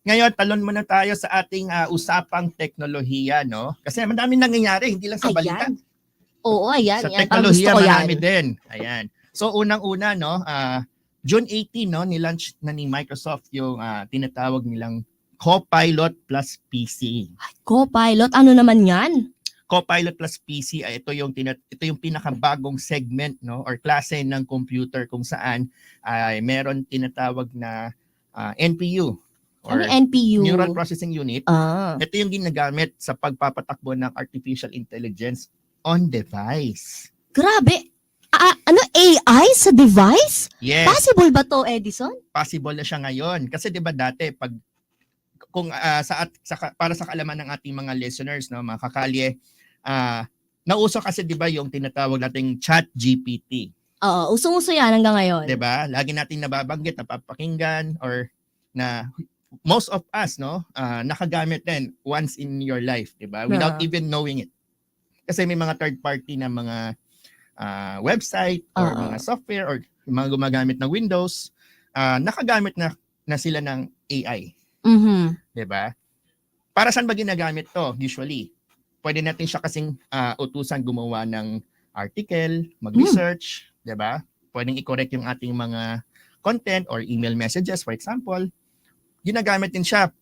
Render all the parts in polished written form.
Ngayon, talon muna tayo sa ating usapang teknolohiya, no? Kasi madaming nangyayari, hindi lang sa balita. Ayan. Oo, ayan. Sa Yan. Parang gusto teknolohiya, ko marami yan. din. Ayan. So, unang-una, no? June 18, no? Nilaunch na ni Microsoft yung tinatawag nilang Copilot plus PC. Copilot, ano naman yan? Copilot plus PC ay ito yung pinakabagong segment, no, or klase ng computer kung saan ay meron tinatawag na NPU or Ano NPU? Neural Processing Unit. Ah. Ito yung ginagamit sa pagpapatakbo ng artificial intelligence on device. Grabe. Ano, AI sa device? Yes, Possible ba to, Edison? possible na siya ngayon. Kasi 'di ba dati pag kung para sa kaalaman ng ating mga listeners, no, mga kakalye, nauso kasi 'di ba yung tinatawag nating ChatGPT. Oo, usong-uso yan hanggang ngayon. 'Di ba? Lagi nating nababanggit, napapakinggan, or na most of us, no, nakagamit din once in your life, 'di ba? Without even knowing it. Kasi may mga third party na mga website or mga software or mga gumagamit ng Windows, nakagamit na sila ng AI. Mhm. 'Di ba? Para saan ba ginagamit 'to usually? Pwede natin siya kasing utusan gumawa ng article, mag-research, 'di ba? Pwedeng i-correct yung ating mga content or email messages, for example. Ginagamit din siya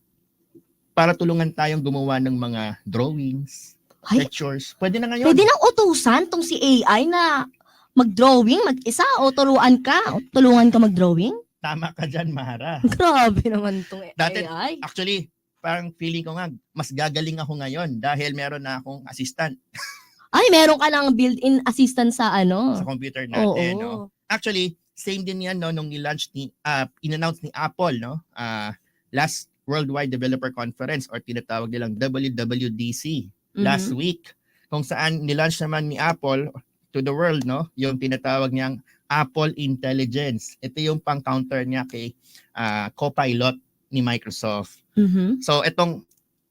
para tulungan tayong gumawa ng mga drawings, Ay, pictures. Pwede na ngayon. pwede nang utusan tong si AI na mag-drawing mag-isa o tulungan ka mag-drawing? Tama ka dyan, Mara. Grabe naman tong Dati, AI. actually, parang feeling ko nga, mas gagaling ako ngayon dahil meron na akong assistant Ay, meron ka lang built-in assistant sa sa computer natin. No? Oo. Actually, same din yan, no, nung in-announce ni Apple, no, last Worldwide Developer Conference or tinatawag nilang WWDC last week, kung saan nilaunch naman ni Apple to the world, no, yung tinatawag niyang Apple Intelligence. Ito yung pang-counter niya kay Copilot ni Microsoft. Mhm. So itong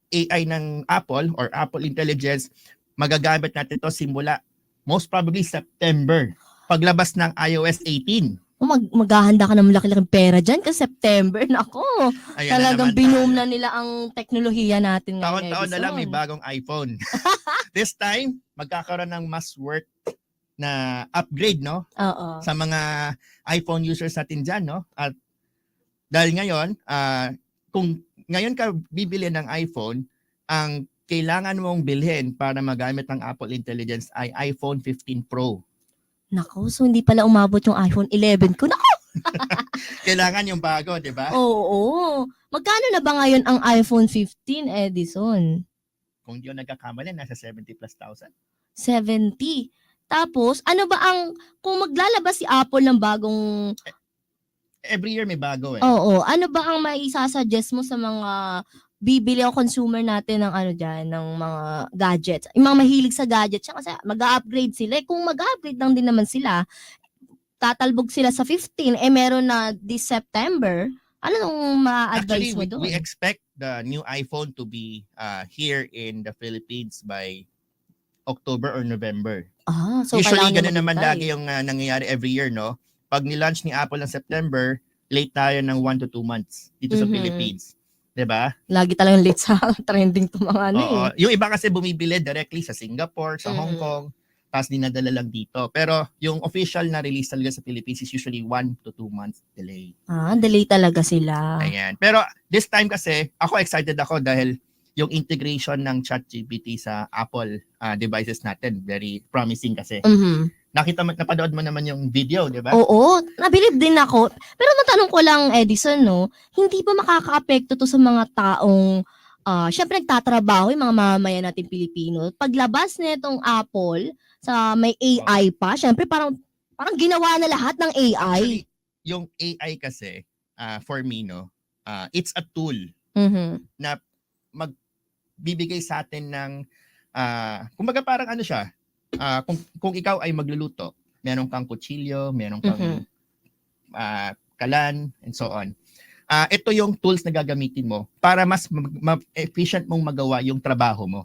AI ng Apple or Apple Intelligence, magagamit natin ito simula most probably September, paglabas ng iOS 18. Maghahanda ka ng malaki-laking pera dyan kasi September. Nako, Ayan talagang na naman binom tayo. na nila ang teknolohiya natin ngayon, Taon-taon na lang may Edison. bagong iPhone. This time, magkakaroon ng mas worth na upgrade, no, Oo. sa mga iPhone users natin dyan, no? At dahil ngayon, kung ngayon ka bibili ng iPhone, ang kailangan mong bilhin para magamit ang Apple Intelligence ay iPhone 15 Pro. Nako, so hindi pala umabot yung iPhone 11 ko. Nako, Kailangan yung bago, di ba? oo. Magkano na ba ngayon ang iPhone 15, Edison? Kung di yung nagkakamali, nasa 70 plus thousand. 70. Tapos, ano ba kung maglalabas si Apple ng bagong, Every year may bago eh. oo, ano ba ang maisasuggest mo sa mga bibili o consumer natin ng ano dyan, ng mga gadgets? Yung mga mahilig sa gadgets, kasi mag-upgrade sila. Kung mag-upgrade lang din naman sila, tatalbog sila sa 15, meron na this September, ano nung ma-advise Actually, mo we doon? expect the new iPhone to be here in the Philippines by October or November. So Usually, kailangan ganun naman maghintay. lagi yung nangyayari every year, no? Pag nilaunch ni Apple ng September, late tayo ng 1 to 2 months dito sa Philippines. 'Di ba? Lagi talagang late sa trending to mga ano Oo. eh. Yung iba kasi bumibili directly sa Singapore, sa Hong Kong, tapos dinadala lang dito. Pero yung official na release talaga sa Philippines is usually 1 to 2 months delay. Delay talaga sila. Ayan. Pero this time kasi, ako excited ako dahil yung integration ng ChatGPT sa Apple devices natin, very promising kasi. Napanood mo naman yung video, di ba? Oo, nabilib din ako. Pero matanong ko lang, Edison, no, hindi ba makaka-apekto to sa mga taong, syempre nagtatrabaho, yung mga mamamayan natin Pilipino, paglabas nitong Apple, sa may AI pa, syempre parang ginawa na lahat ng AI. Actually, yung AI kasi, for me, no, it's a tool na magbibigay sa atin ng, kumbaga parang ano siya, kung ikaw ay magluluto, meron kang kutsilyo, meron kang kalan, and so on. Ito yung tools na gagamitin mo para mas efficient mong magawa yung trabaho mo.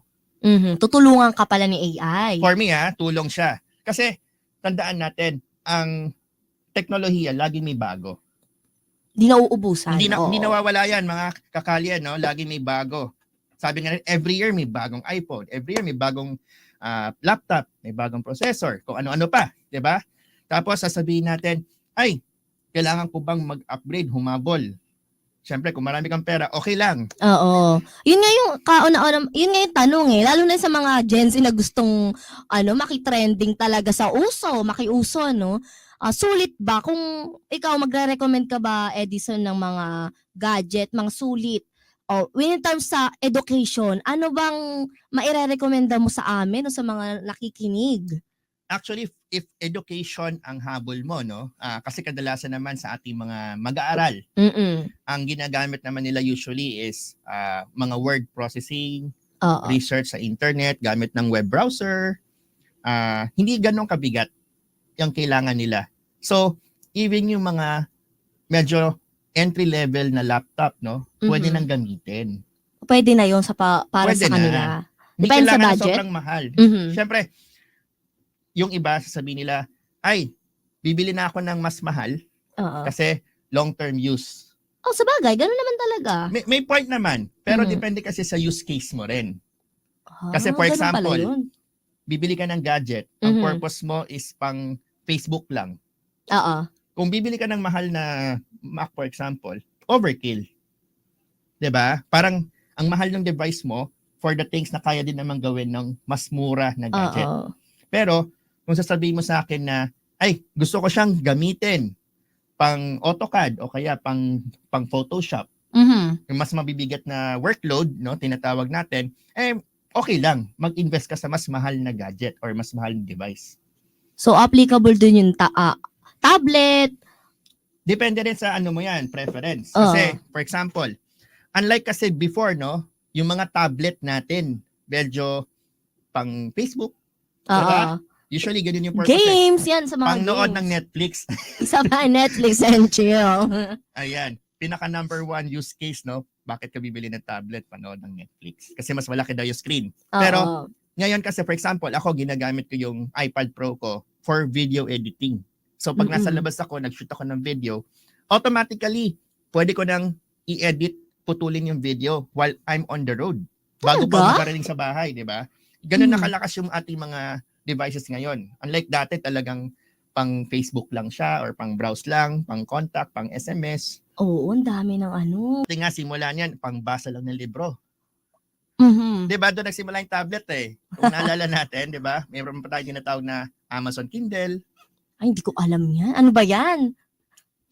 Tutulungan ka pala ni AI. For me, tulong siya. Kasi, tandaan natin, ang teknolohiya lagi may bago. Di nauubusan. Hindi Oo. nawawala yan, mga kakalyan, no? Lagi may bago. Sabi nga, every year may bagong iPhone, every year may bagong laptop, may bagong processor, kung ano-ano pa, 'di ba? Tapos sasabihin natin, ay, kailangan ko bang mag-upgrade, humabol? Siyempre, kung marami kang pera, okay lang. Oo. Yun nga yung yun nga yung tanong eh. Lalo na sa mga Gen Z na gustong makitrending talaga sa uso, makiuso, no? Sulit ba? Kung ikaw, magre-recommend ka ba, Edison, ng mga gadget, mga sulit? O, when in terms sa education, ano bang maire-recommenda mo sa amin o sa mga nakikinig? Actually, if education ang habol mo, no? Kasi kadalasan naman sa ating mga mag-aaral, Mm-mm. ang ginagamit naman nila usually is mga word processing, Oo. research sa internet, gamit ng web browser. Hindi ganun kabigat yung kailangan nila. So, even yung mga medyo entry level na laptop, no, pwede Mhm. nang gamitin. Pwede na yun para Pwede sa na. kanila. Hindi Depende sa kailangan na budget? sobrang mahal. Mhm. Siyempre, yung iba sasabihin nila, ay, bibili na ako ng mas mahal Oo. kasi long-term use. Oh, sabagay, ganun naman talaga. May point naman, pero Mhm. depende kasi sa use case mo rin. Kasi for Ganun pala example, yun. bibili ka ng gadget, ang Mhm. purpose mo is pang Facebook lang. Oo. Kung bibili ka ng mahal na Mac, for example, overkill. 'Di ba? Parang ang mahal ng device mo for the things na kaya din naman gawin ng mas mura na gadget. Oo. Pero kung sasabihin mo sa akin na, ay, gusto ko siyang gamitin pang AutoCAD o kaya pang Photoshop, Mhm. yung mas mabibigat na workload, no, tinatawag natin, okay lang, mag-invest ka sa mas mahal na gadget or mas mahal na device. So, applicable dun yung tablet. Depende rin sa ano mo yan, preference. Oo. Kasi, for example, unlike kasi before, no, yung mga tablet natin, medyo pang Facebook, diba? Oo. Usually, ganun yung purpose. Games yan sa mga Pang nood games. ng Netflix. Isa pa, Netflix and chill. Ayan. Pinaka number one use case, no? Bakit ka bibili ng tablet, panood ng Netflix? Kasi mas malaki daw yung screen. Pero, Oo. ngayon kasi, for example, ako ginagamit ko yung iPad Pro ko for video editing. So, pag nasa labas ako, nag-shoot ako ng video, automatically, pwede ko nang i-edit, putulin yung video while I'm on the road. Bago pa Talaga? makarating sa bahay, di ba? Ganun nakalakas yung ating mga devices ngayon. Unlike dati, talagang pang Facebook lang siya or pang browse lang, pang contact, pang SMS. Oo, ang dami ng ano. Kasi nga, simula niyan, pang basa lang ng libro. Mhm. Di ba? Doon nagsimula yung tablet eh. Kung naalala natin, di ba? Mayroon pa tayo tinatawag na Amazon Kindle. Ay, hindi ko alam yan. Ano ba yan?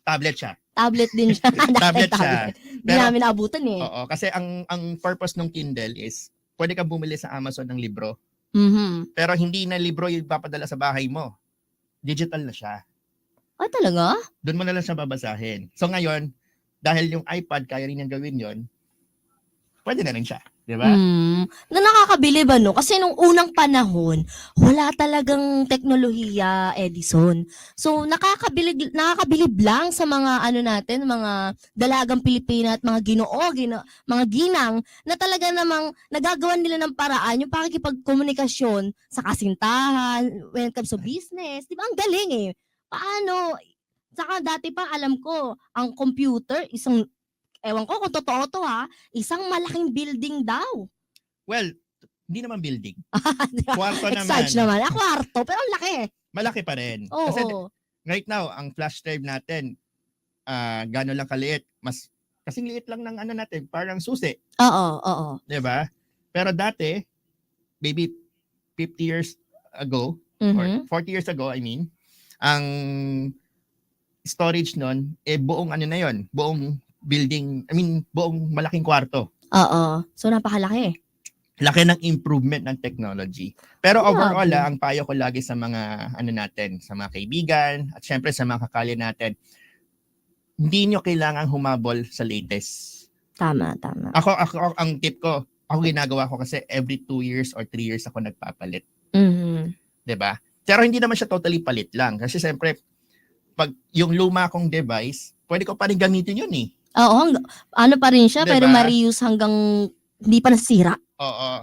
Tablet siya. Tablet din siya. Tablet siya. Hindi namin naabutan eh. Oo, kasi ang purpose ng Kindle is pwede kang bumili sa Amazon ng libro. Mhm. Pero hindi na libro yung ipapadala sa bahay mo. Digital na siya. Ah, talaga? Doon mo na lang siya babasahin. So ngayon, dahil yung iPad kaya rin niyang gawin yon, pwede na rin siya. Di ba? Na nakakabilib ano? Kasi nung unang panahon, wala talagang teknolohiya, Edison. So, nakakabilib lang sa mga ano natin, mga dalagang Pilipina at mga mga ginang na talaga namang nagagawa nila ng paraan yung pakikipagkomunikasyon sa kasintahan, when it comes to business. Di ba? Ang galing eh. Paano? Saka dati pa alam ko, ang computer, ewan ko kung totoo to isang malaking building daw. Well, hindi naman building. Kwarto naman. Exage naman. Kwarto, pero ang laki. Malaki pa rin. Oo. Kasi right now, ang flash drive natin, gano'n lang kaliit. Kasing liit lang ng ano natin, parang susi. Oo. Diba? Pero dati, maybe 50 years ago, or 40 years ago, I mean, ang storage nun, buong ano na yon, buong building, buong malaking kwarto. Oo. So, napakalaki. Laki ng improvement ng technology. Pero Grabe. overall, ang payo ko lagi sa mga ano natin, sa mga kaibigan, at syempre sa mga kakali natin, hindi nyo kailangan humabol sa latest. Tama. Ako ang tip ko, ako ginagawa ko kasi every 2 years or 3 years ako nagpapalit. Mhm. 'Di ba? Pero hindi naman siya totally palit lang. Kasi syempre, pag yung luma kong device, pwede ko pa rin gamitin yun eh. Oo, ano pa rin siya, Diba? pero ma-reuse hanggang hindi pa nasira. Oo.